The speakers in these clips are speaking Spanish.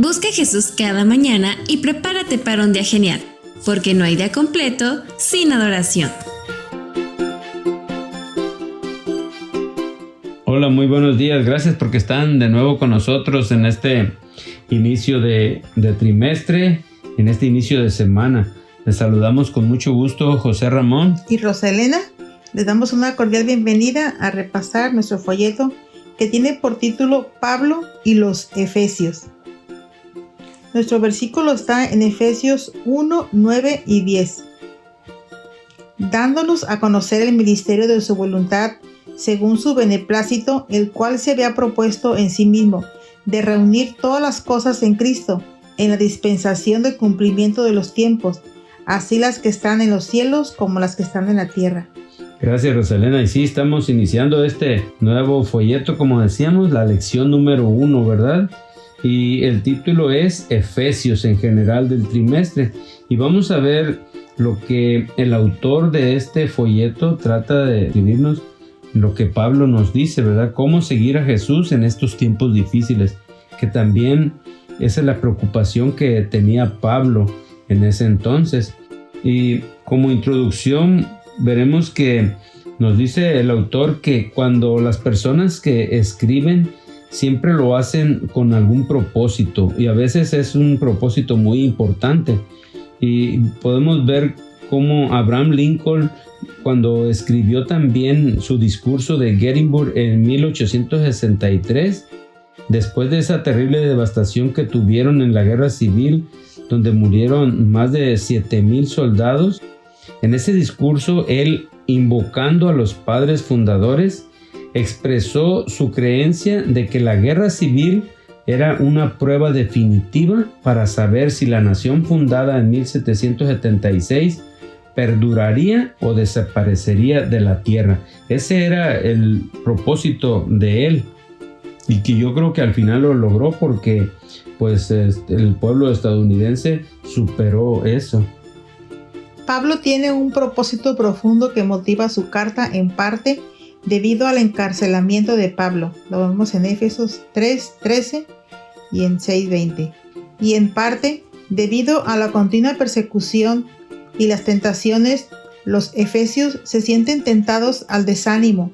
Busca a Jesús cada mañana y prepárate para un día genial, porque no hay día completo sin adoración. Hola, muy buenos días. Gracias porque están de nuevo con nosotros en este inicio de trimestre, en este inicio de semana. Les saludamos con mucho gusto José Ramón y Rosalena. Les damos una cordial bienvenida a repasar nuestro folleto que tiene por título Pablo y los Efesios. Nuestro versículo está en Efesios 1, 9 y 10. Dándonos a conocer el ministerio de su voluntad, según su beneplácito, el cual se había propuesto en sí mismo, de reunir todas las cosas en Cristo, en la dispensación del cumplimiento de los tiempos, así las que están en los cielos como las que están en la tierra. Gracias, Rosalena. Y sí, estamos iniciando este nuevo folleto, como decíamos, la lección número 1, ¿verdad? Y el título es Efesios en general del trimestre. Y vamos a ver lo que el autor de este folleto trata de escribirnos, lo que Pablo nos dice, ¿verdad? Cómo seguir a Jesús en estos tiempos difíciles, que también esa es la preocupación que tenía Pablo en ese entonces. Y como introducción veremos que nos dice el autor que cuando las personas que escriben siempre lo hacen con algún propósito, y a veces es un propósito muy importante. Y podemos ver cómo Abraham Lincoln, cuando escribió también su discurso de Gettysburg en 1863, después de esa terrible devastación que tuvieron en la guerra civil, donde murieron más de 7,000 soldados, en ese discurso él, invocando a los padres fundadores, expresó su creencia de que la guerra civil era una prueba definitiva para saber si la nación fundada en 1776 perduraría o desaparecería de la tierra. Ese era el propósito de él, y que yo creo que al final lo logró, porque pues el pueblo estadounidense superó eso. Pablo tiene un propósito profundo que motiva su carta, en parte debido al encarcelamiento de Pablo. Lo vemos en Efesios 3:13 y en 6:20. Y en parte debido a la continua persecución y las tentaciones, los efesios se sienten tentados al desánimo.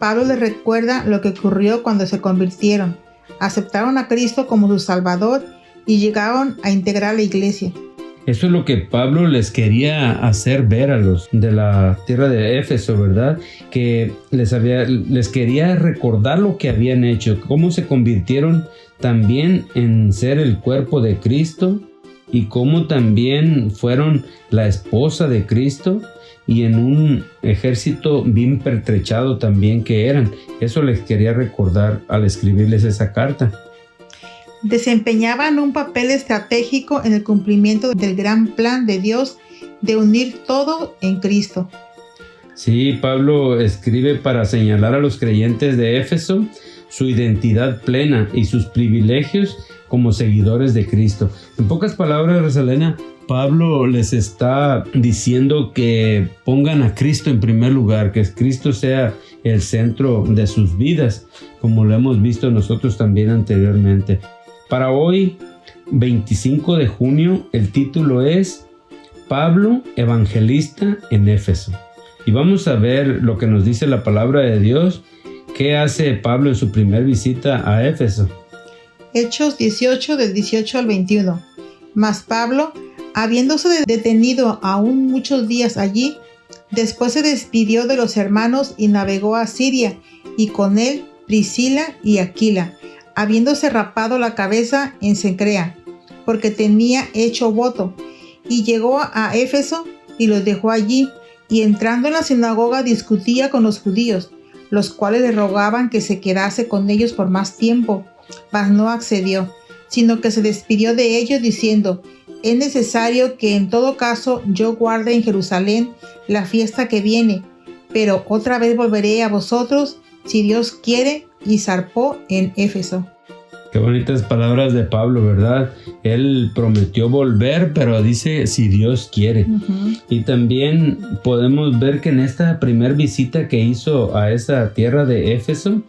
Pablo les recuerda lo que ocurrió cuando se convirtieron, aceptaron a Cristo como su Salvador y llegaron a integrar la iglesia. Eso es lo que Pablo les quería hacer ver a los de la tierra de Éfeso, ¿verdad? Que les quería recordar lo que habían hecho, cómo se convirtieron también en ser el cuerpo de Cristo, y cómo también fueron la esposa de Cristo, y en un ejército bien pertrechado también que eran. Eso les quería recordar al escribirles esa carta. Desempeñaban un papel estratégico en el cumplimiento del gran plan de Dios de unir todo en Cristo. Sí, Pablo escribe para señalar a los creyentes de Éfeso su identidad plena y sus privilegios como seguidores de Cristo. En pocas palabras, Rosalena, Pablo les está diciendo que pongan a Cristo en primer lugar, que Cristo sea el centro de sus vidas, como lo hemos visto nosotros también anteriormente. Para hoy, 25 de junio, el título es Pablo, evangelista en Éfeso. Y vamos a ver lo que nos dice la palabra de Dios. ¿Qué hace Pablo en su primer visita a Éfeso? Hechos 18, del 18 al 21. Mas Pablo, habiéndose detenido aún muchos días allí, después se despidió de los hermanos y navegó a Siria, y con él Priscila y Aquila, habiéndose rapado la cabeza en Cencrea, porque tenía hecho voto, y llegó a Éfeso y los dejó allí, y entrando en la sinagoga discutía con los judíos, los cuales le rogaban que se quedase con ellos por más tiempo, mas no accedió, sino que se despidió de ellos diciendo: es necesario que en todo caso yo guarde en Jerusalén la fiesta que viene, pero otra vez volveré a vosotros, si Dios quiere, y zarpó en Éfeso. Qué bonitas palabras de Pablo, ¿verdad? Él prometió volver, pero dice si Dios quiere. Y también podemos ver que en esta primera visita que hizo a esa tierra de Éfeso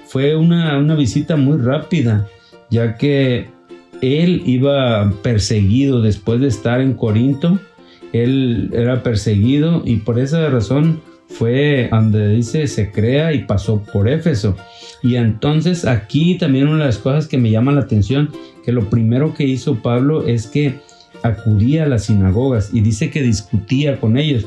fue una visita muy rápida, ya que él iba perseguido después de estar en Corinto. Él era perseguido y por esa razón fue donde dice se crea y pasó por Éfeso. Y entonces aquí también una de las cosas que me llama la atención, que lo primero que hizo Pablo es que acudía a las sinagogas y dice que discutía con ellos.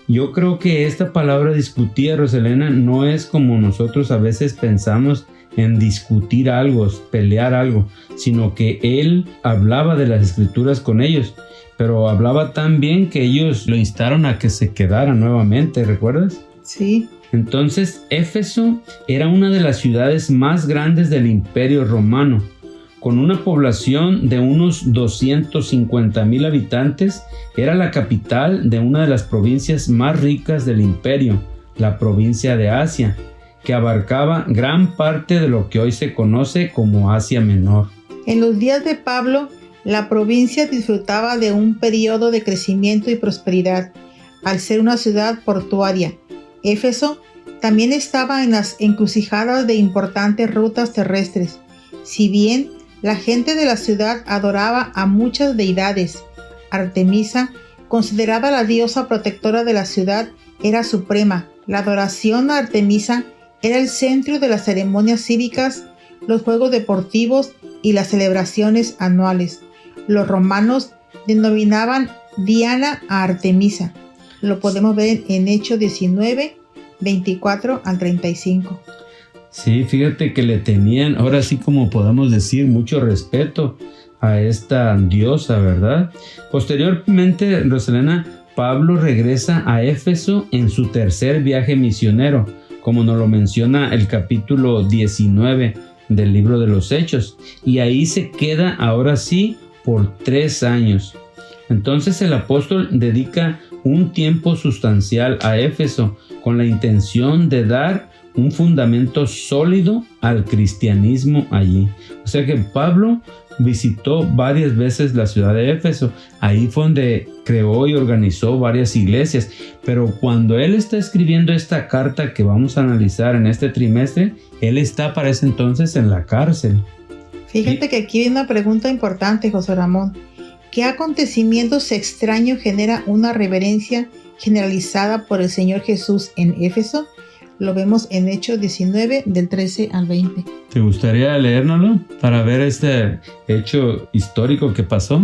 Yo creo que esta palabra discutía, Roselena, no es como nosotros a veces pensamos en discutir algo, pelear algo, sino que él hablaba de las escrituras con ellos, pero hablaba tan bien que ellos lo instaron a que se quedara nuevamente, ¿recuerdas? Sí. Entonces, Éfeso era una de las ciudades más grandes del Imperio Romano, con una población de unos 250,000 habitantes. Era la capital de una de las provincias más ricas del imperio, la provincia de Asia, que abarcaba gran parte de lo que hoy se conoce como Asia Menor. En los días de Pablo, la provincia disfrutaba de un periodo de crecimiento y prosperidad, al ser una ciudad portuaria. Éfeso también estaba en las encrucijadas de importantes rutas terrestres. Si bien la gente de la ciudad adoraba a muchas deidades, Artemisa, considerada la diosa protectora de la ciudad, era suprema. La adoración a Artemisa era el centro de las ceremonias cívicas, los juegos deportivos y las celebraciones anuales. Los romanos denominaban Diana a Artemisa. Lo podemos ver en Hechos 19, 24 al 35. Sí, fíjate que le tenían, ahora sí como podemos decir, mucho respeto a esta diosa, ¿verdad? Posteriormente, Roselena, Pablo regresa a Éfeso en su tercer viaje misionero, como nos lo menciona el capítulo 19 del libro de los Hechos, y ahí se queda ahora sí por 3 años. Entonces el apóstol dedica un tiempo sustancial a Éfeso con la intención de dar un fundamento sólido al cristianismo allí. O sea que Pablo visitó varias veces la ciudad de Éfeso. Ahí fue donde creó y organizó varias iglesias. Pero cuando él está escribiendo esta carta que vamos a analizar en este trimestre, él está para ese entonces en la cárcel. Fíjate que aquí viene una pregunta importante, José Ramón. ¿Qué acontecimientos extraños genera una reverencia generalizada por el Señor Jesús en Éfeso? Lo vemos en Hechos 19, del 13 al 20. ¿Te gustaría leérnoslo para ver este hecho histórico que pasó?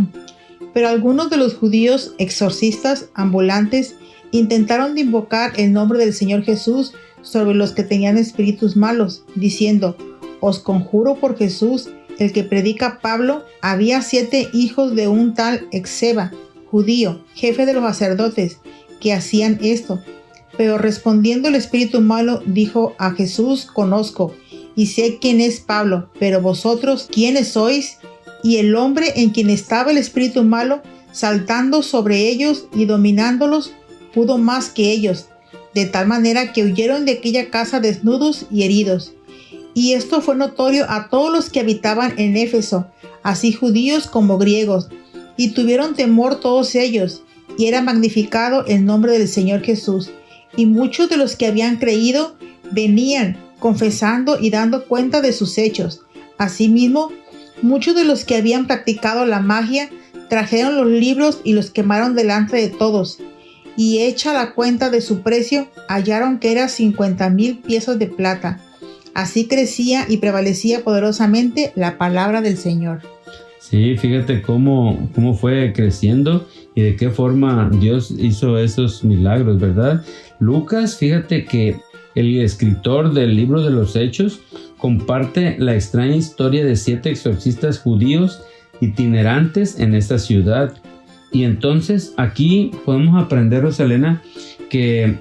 Pero algunos de los judíos exorcistas ambulantes intentaron de invocar el nombre del Señor Jesús sobre los que tenían espíritus malos, diciendo: os conjuro por Jesús, el que predica Pablo. Había 7 hijos de un tal Exeba, judío, jefe de los sacerdotes, que hacían esto. Pero respondiendo el espíritu malo, dijo a Jesús: conozco y sé quién es Pablo, pero vosotros, ¿quiénes sois? Y el hombre en quien estaba el espíritu malo, saltando sobre ellos y dominándolos, pudo más que ellos, de tal manera que huyeron de aquella casa desnudos y heridos. Y esto fue notorio a todos los que habitaban en Éfeso, así judíos como griegos, y tuvieron temor todos ellos, y era magnificado el nombre del Señor Jesús. Y muchos de los que habían creído venían confesando y dando cuenta de sus hechos. Asimismo, muchos de los que habían practicado la magia trajeron los libros y los quemaron delante de todos. Y hecha la cuenta de su precio, hallaron que era 50,000 piezas de plata. Así crecía y prevalecía poderosamente la palabra del Señor. Sí, fíjate cómo fue creciendo y de qué forma Dios hizo esos milagros, ¿verdad? Lucas, fíjate que el escritor del libro de los Hechos comparte la extraña historia de 7 exorcistas judíos itinerantes en esta ciudad. Y entonces aquí podemos aprender, Rosalena, que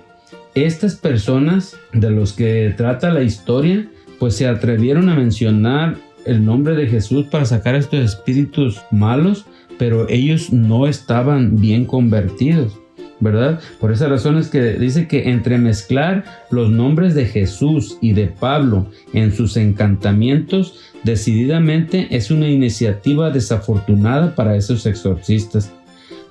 estas personas de los que trata la historia, pues se atrevieron a mencionar el nombre de Jesús para sacar estos espíritus malos, pero ellos no estaban bien convertidos, ¿verdad? Por esa razón es que dice que entremezclar los nombres de Jesús y de Pablo en sus encantamientos decididamente es una iniciativa desafortunada para esos exorcistas.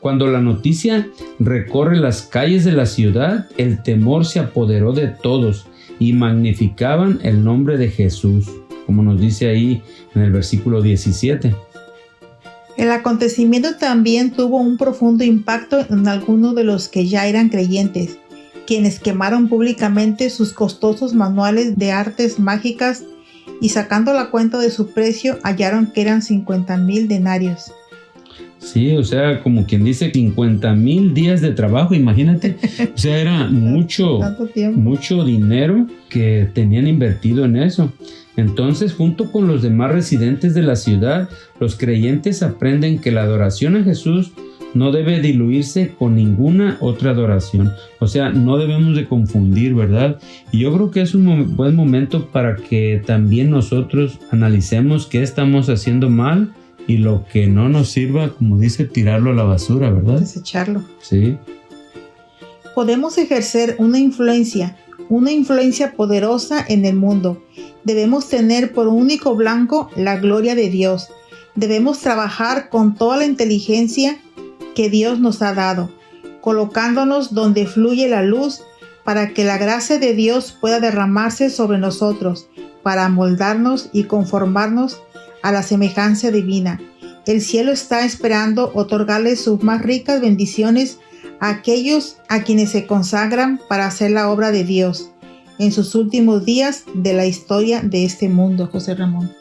Cuando la noticia recorre las calles de la ciudad, el temor se apoderó de todos y magnificaban el nombre de Jesús, como nos dice ahí en el versículo 17. El acontecimiento también tuvo un profundo impacto en algunos de los que ya eran creyentes, quienes quemaron públicamente sus costosos manuales de artes mágicas y sacando la cuenta de su precio hallaron que eran 50,000 denarios. Sí, o sea, como quien dice 50,000 días de trabajo, imagínate. O sea, era mucho dinero que tenían invertido en eso. Entonces, junto con los demás residentes de la ciudad, los creyentes aprenden que la adoración a Jesús no debe diluirse con ninguna otra adoración. O sea, no debemos de confundir, ¿verdad? Y yo creo que es un buen momento para que también nosotros analicemos qué estamos haciendo mal y lo que no nos sirva, como dice, tirarlo a la basura, ¿verdad? Desecharlo. Sí. Podemos ejercer una influencia poderosa en el mundo. Debemos tener por único blanco la gloria de Dios. Debemos trabajar con toda la inteligencia que Dios nos ha dado, colocándonos donde fluye la luz para que la gracia de Dios pueda derramarse sobre nosotros, para moldarnos y conformarnos a la semejanza divina. El cielo está esperando otorgarle sus más ricas bendiciones a aquellos a quienes se consagran para hacer la obra de Dios en sus últimos días de la historia de este mundo. José Ramón.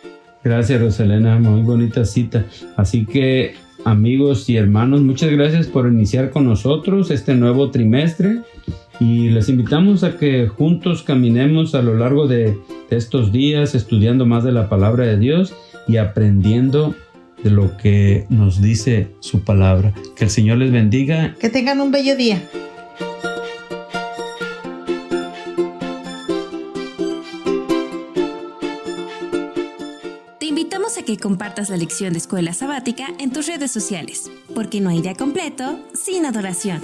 Gracias, Rosalena, muy bonita cita. Así que, amigos y hermanos, muchas gracias por iniciar con nosotros este nuevo trimestre y les invitamos a que juntos caminemos a lo largo de estos días estudiando más de la palabra de Dios y aprendiendo de lo que nos dice su palabra. Que el Señor les bendiga. Que tengan un bello día. Te invitamos a que compartas la lección de Escuela Sabática en tus redes sociales, porque no hay día completo sin adoración.